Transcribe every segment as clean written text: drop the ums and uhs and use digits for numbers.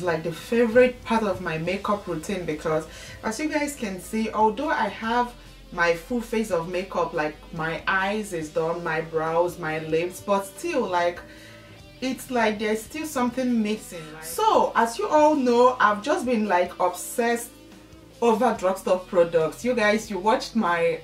like the favorite part of my makeup routine, because as you guys can see, although I have my full face of makeup, like my eyes is done, my brows, my lips, but still like it's like there's still something missing. So as you all know, I've just been like obsessed over drugstore products. You guys, you watched my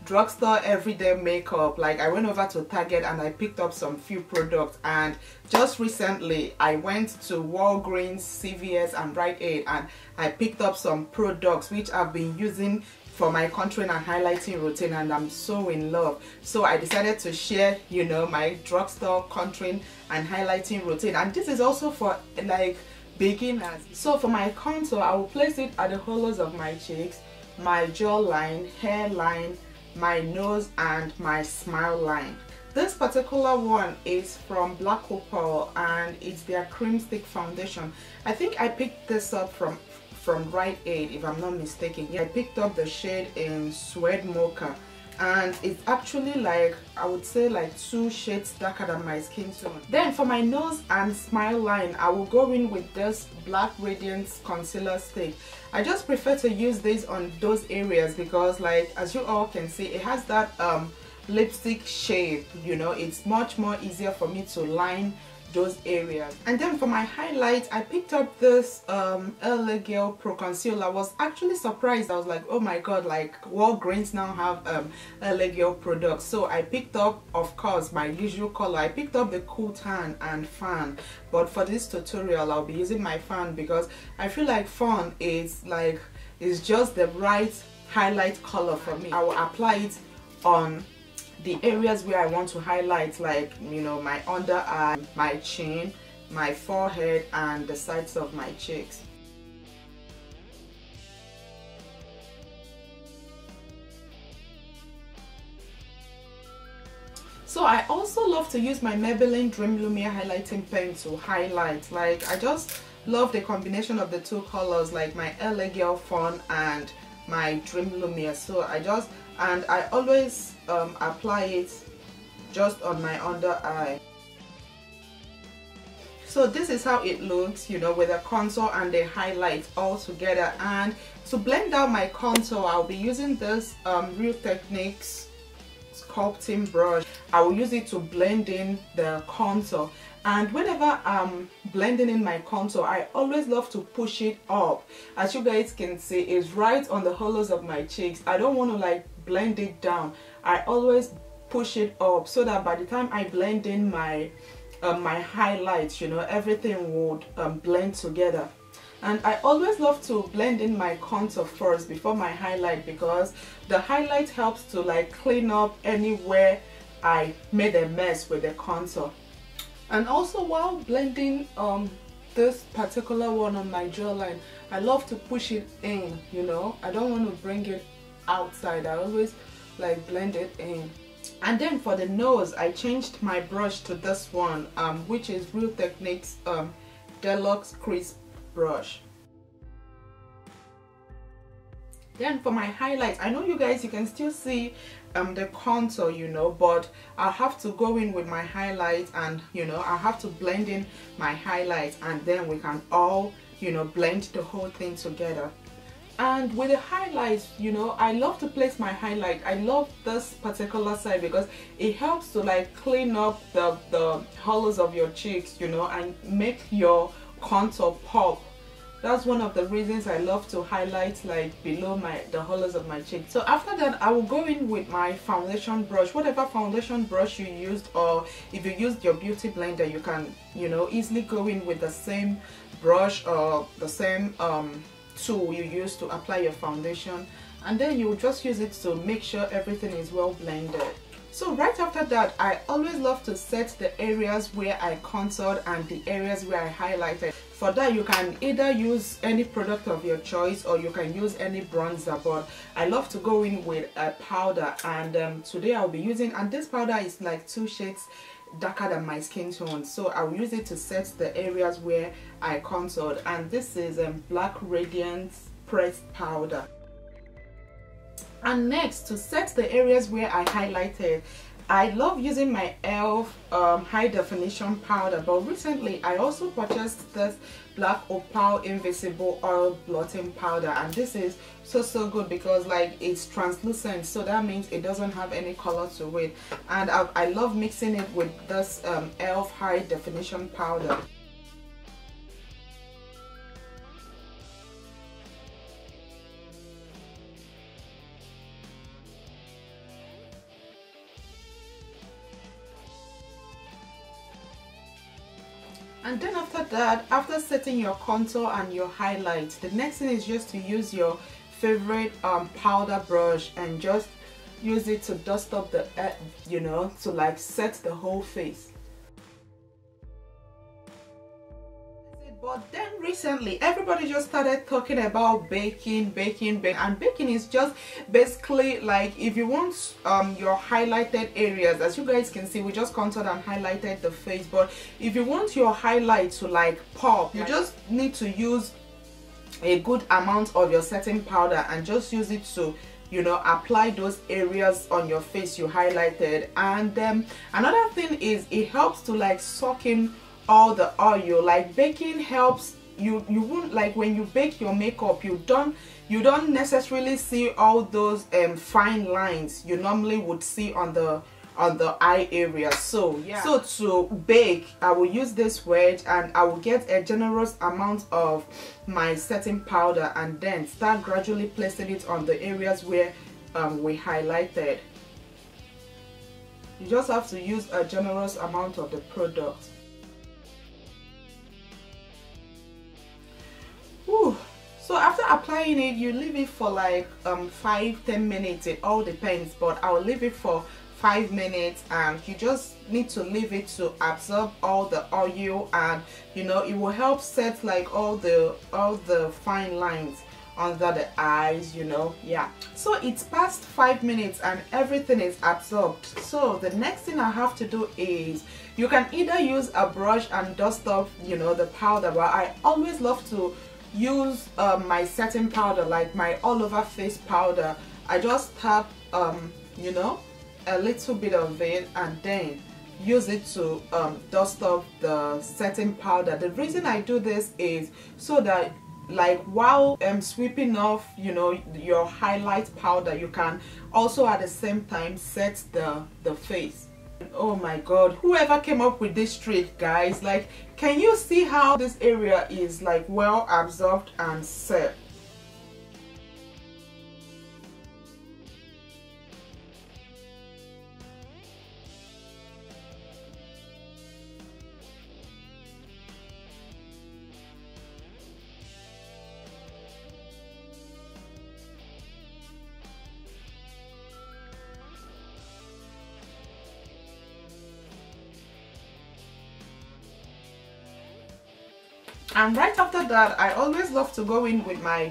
drugstore everyday makeup. Like I went over to Target and I picked up some few products, and just recently I went to Walgreens, CVS and Rite Aid, and I picked up some products which I've been using for my contouring and highlighting routine, and I'm so in love. So I decided to share, you know, my drugstore contouring and highlighting routine, and this is also for like beginners. So for my contour, I will place it at the hollows of my cheeks, my jawline, hairline, my nose and my smile line. This particular one is from Black Opal and it's their cream stick foundation. I think I picked this up from Rite Aid if I'm not mistaken. Yeah, I picked up the shade in Suede Mocha, and it's actually like, I would say like 2 shades darker than my skin tone. Then for my nose and smile line, I will go in with this Black Radiance concealer stick. I just prefer to use this on those areas because, like, as you all can see, it has that lipstick shape, you know. It's much more easier for me to line those areas. And then for my highlight, I picked up this L.A Girl Pro Conceal. I was actually surprised. I was like, oh my god, like Walgreens now have L.A Girl products. So I picked up, of course, my usual color. I picked up the Cool Tan and Fawn, but for this tutorial I'll be using my Fawn because I feel like Fawn is just the right highlight color for me. I will apply it on the areas where I want to highlight, like, you know, my under eye, my chin, my forehead and the sides of my cheeks. So I also love to use my Maybelline Dream Lumi highlighting pen to highlight. Like, I just love the combination of the two colors, like my L.A Girl Fawn and my Dream Lumi. So I always apply it just on my under eye. So this is how it looks, you know, with the contour and the highlight all together. And to blend out my contour, I'll be using this Real Techniques sculpting brush. I will use it to blend in the contour. And whenever I'm blending in my contour, I always love to push it up. As you guys can see, it's right on the hollows of my cheeks. I don't want to like blend it down. I always push it up so that by the time I blend in my my highlights, you know, everything would blend together. And I always love to blend in my contour first before my highlight, because the highlight helps to like clean up anywhere I made a mess with the contour. And also, while blending this particular one on my jawline, I love to push it in, you know. I don't want to bring it outside. I always like blend it in. And then for the nose, I changed my brush to this one, which is Real Techniques Deluxe Crisp brush. Then for my highlights, I know you guys, you can still see the contour, you know, but I have to go in with my highlight, and you know, I have to blend in my highlights, and then we can all, you know, blend the whole thing together. And with the highlights, you know, I love to place my highlight. I love this particular side because it helps to like clean up the hollows of your cheeks, you know, and make your contour pop. That's one of the reasons I love to highlight like below the hollows of my cheek. So after that, I will go in with my foundation brush, whatever foundation brush you used, or if you used your beauty blender, you can, you know, easily go in with the same brush or the same tool you use to apply your foundation, and then you just use it to make sure everything is well blended. So right after that, I always love to set the areas where I contoured and the areas where I highlighted. For that, you can either use any product of your choice or you can use any bronzer, but I love to go in with a powder, and today I'll be using, and this powder is like 2 shades darker than my skin tone, so I will use it to set the areas where I contoured, and this is Black Radiance pressed powder. And next, to set the areas where I highlighted, I love using my L.A high definition powder, but recently I also purchased this Black Opal invisible oil blotting powder, and this is so good because like it's translucent, so that means it doesn't have any color to it, and I love mixing it with this L.A high definition powder. And then after that, after setting your contour and your highlights, the next thing is just to use your favorite powder brush and just use it to dust up the, you know, to like set the whole face. But then recently everybody just started talking about baking, and baking is just basically like if you want your highlighted areas, as you guys can see, we just contoured and highlighted the face, but if you want your highlight to like pop, you just need to use a good amount of your setting powder and just use it to, you know, apply those areas on your face you highlighted. And then another thing is it helps to like soak in all the oil. Like baking helps you won't, like when you bake your makeup, you don't necessarily see all those fine lines you normally would see on the eye area. So yeah, so to bake I will use this wedge and I will get a generous amount of my setting powder and then start gradually placing it on the areas where we highlighted. You just have to use a generous amount of the product. Whew. So after applying it, you leave it for like 5-10 minutes. It all depends, but I'll leave it for 5 minutes, and you just need to leave it to absorb all the oil, and you know it will help set like all the fine lines under the eyes, you know. Yeah, so it's past 5 minutes and everything is absorbed. So the next thing I have to do is, you can either use a brush and dust off, you know, the powder, but I always love to use my setting powder, like my all over face powder. I just have you know, a little bit of it and then use it to dust off the setting powder. The reason I do this is so that like while sweeping off, you know, your highlight powder, you can also at the same time set the face. Oh my god, whoever came up with this trick, guys, like can you see how this area is like well absorbed and set? And right after that, I always love to go in with my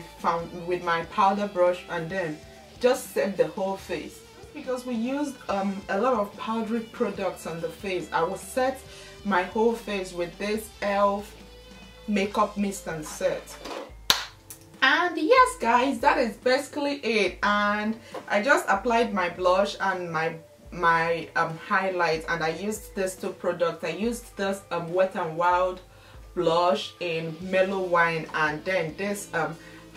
powder brush and then just set the whole face. Because we used a lot of powdery products on the face, I will set my whole face with this L.A makeup mist and set. And yes guys, that is basically it. And I just applied my blush and my highlight, and I used these two products. I used this Wet n Wild blush in Mellow Wine, and then this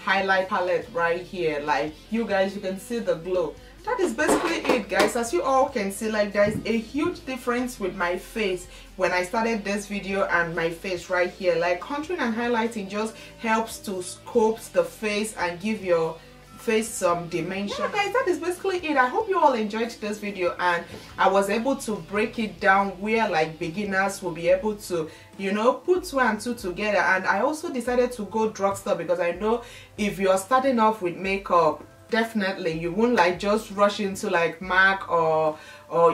highlight palette right here. Like you guys, you can see the glow. That is basically it, guys. As you all can see, like there is a huge difference with my face when I started this video and my face right here. Like contouring and highlighting just helps to sculpt the face and give your face some dimension. Yeah guys, that is basically it. I hope you all enjoyed this video and I was able to break it down where like beginners will be able to, you know, put 2 and 2 together. And I also decided to go drugstore because I know if you're starting off with makeup, definitely you won't like just rush into like MAC or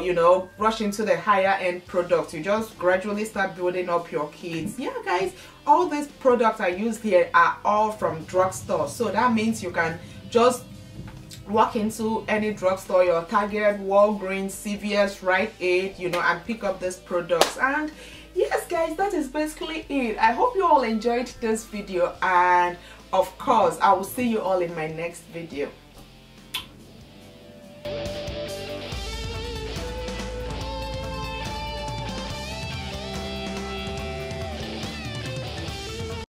you know, rush into the higher end products. You just gradually start building up your kits. Yeah guys, all these products I used here are all from drugstore, so that means you can just walk into any drugstore, your Target, Walgreens, CVS, Rite Aid, you know, and pick up these products. And yes guys, that is basically it. I hope you all enjoyed this video, and of course I will see you all in my next video.